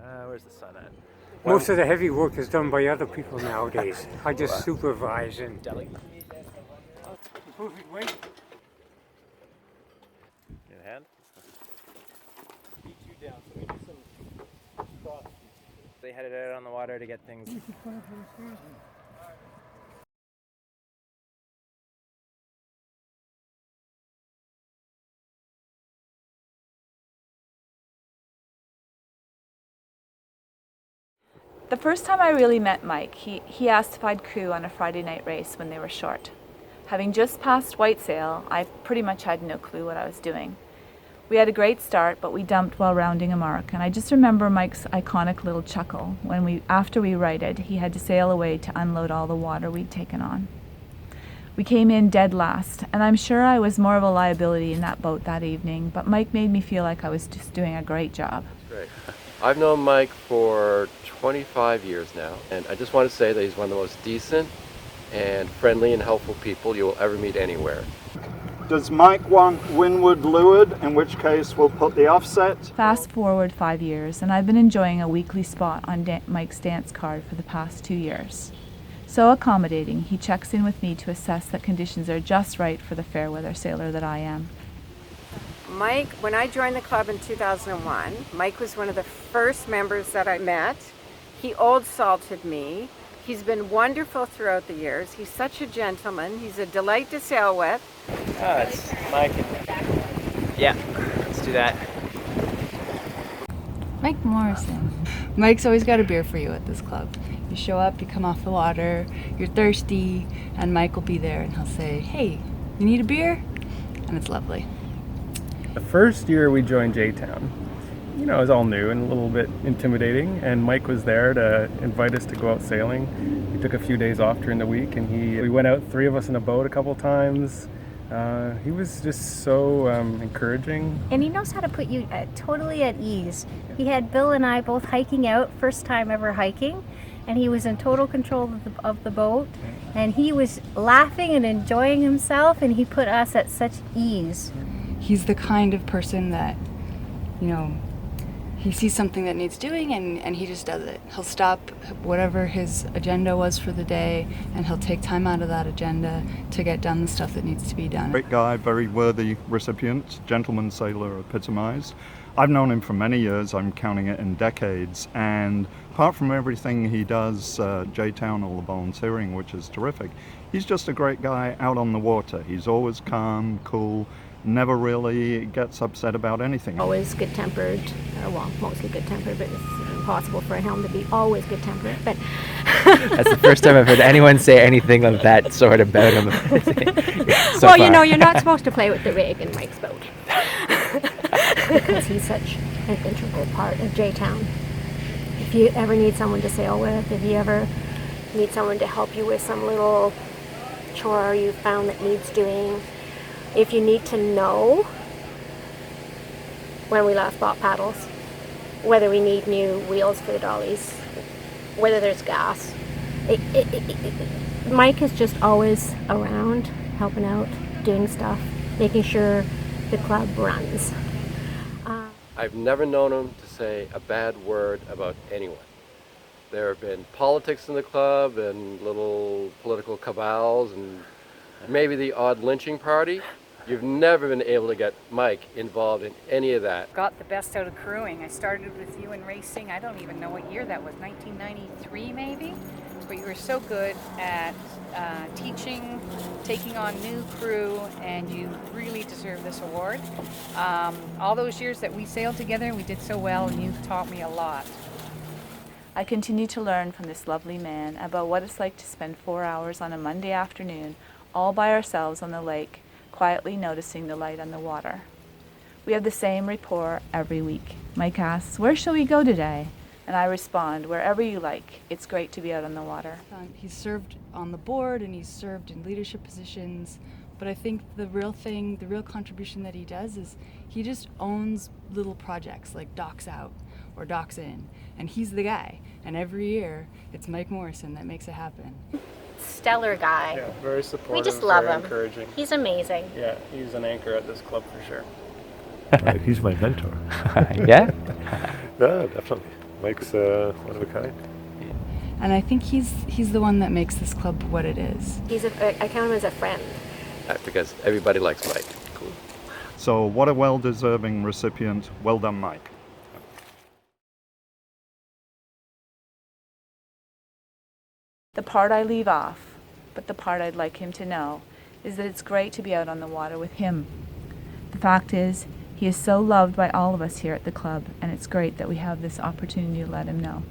Where's the sun at? Most of the heavy work is done by other people nowadays. I just supervise and Delegate. perfect weight. In hand? Beat you down, so we do some cross. They headed out on the water to get things. The first time I really met Mike, he asked if I'd crew on a Friday night race when they were short. Having just passed Whitesail, I pretty much had no clue what I was doing. We had a great start, but we dumped while rounding a mark, and I just remember Mike's iconic little chuckle when after we righted, he had to sail away to unload all the water we'd taken on. We came in dead last, and I'm sure I was more of a liability in that boat that evening, but Mike made me feel like I was just doing a great job. Great. I've known Mike for 25 years now, and I just want to say that he's one of the most decent and friendly and helpful people you will ever meet anywhere. Does Mike want windward leeward, in which case we'll put the offset? Fast forward 5 years, and I've been enjoying a weekly spot on Mike's dance card for the past 2 years. So accommodating, he checks in with me to assess that conditions are just right for the fair weather sailor that I am. Mike, when I joined the club in 2001, Mike was one of the first members that I met. He old salted me. He's been wonderful throughout the years. He's such a gentleman. He's a delight to sail with. It's Mike. Yeah, let's do that. Mike Morrison. Mike's always got a beer for you at this club. You show up, you come off the water, you're thirsty, and Mike will be there and he'll say, "Hey, you need a beer?" And it's lovely. The first year we joined J-Town, it was all new and a little bit intimidating, and Mike was there to invite us to go out sailing. We took a few days off during the week, and we went out, 3 of us in a boat a couple times. He was just so encouraging. And he knows how to put you totally at ease. He had Bill and I both hiking out, first time ever hiking, and he was in total control of the boat, and he was laughing and enjoying himself, and he put us at such ease. He's the kind of person that, he sees something that needs doing and he just does it. He'll stop whatever his agenda was for the day and he'll take time out of that agenda to get done the stuff that needs to be done. Great guy, very worthy recipient, gentleman sailor epitomized. I've known him for many years, I'm counting it in decades, and apart from everything he does, J-Town, all the volunteering, which is terrific, he's just a great guy out on the water. He's always calm, cool, never really gets upset about anything. Always good-tempered, mostly good-tempered, but it's impossible for a helm to be always good-tempered. But That's the first time I've heard anyone say anything of that sort about him. So well, far. you're not supposed to play with the rig in Mike's boat because he's such an integral part of J-Town. If you ever need someone to sail with, if you ever need someone to help you with some little chore you found that needs doing, if you need to know when we last bought paddles, whether we need new wheels for the dollies, whether there's gas, Mike is just always around, helping out, doing stuff, making sure the club runs. I've never known him to say a bad word about anyone. There have been politics in the club and little political cabals and maybe the odd lynching party. You've never been able to get Mike involved in any of that. Got the best out of crewing. I started with you in racing. I don't even know what year that was, 1993 maybe? But you were so good at teaching, taking on new crew, and you really deserve this award. All those years that we sailed together, we did so well, and you've taught me a lot. I continue to learn from this lovely man about what it's like to spend 4 hours on a Monday afternoon all by ourselves on the lake, quietly noticing the light on the water. We have the same rapport every week. Mike asks, "Where shall we go today?" And I respond, "Wherever you like. It's great to be out on the water." He's served on the board and he's served in leadership positions, but I think the real contribution that he does is he just owns little projects like Docks Out or Docks In, and he's the guy. And every year, it's Mike Morrison that makes it happen. Stellar guy. Yeah, very supportive, We just love very him. encouraging. He's amazing. Yeah, he's an anchor at this club for sure. He's my mentor. Yeah? Yeah, definitely. Mike's one of a kind. And I think he's the one that makes this club what it is. I count him as a friend. Because everybody likes Mike. Cool. So what a well-deserving recipient. Well done, Mike. The part I leave off, but the part I'd like him to know, is that it's great to be out on the water with him. The fact is, he is so loved by all of us here at the club, and it's great that we have this opportunity to let him know.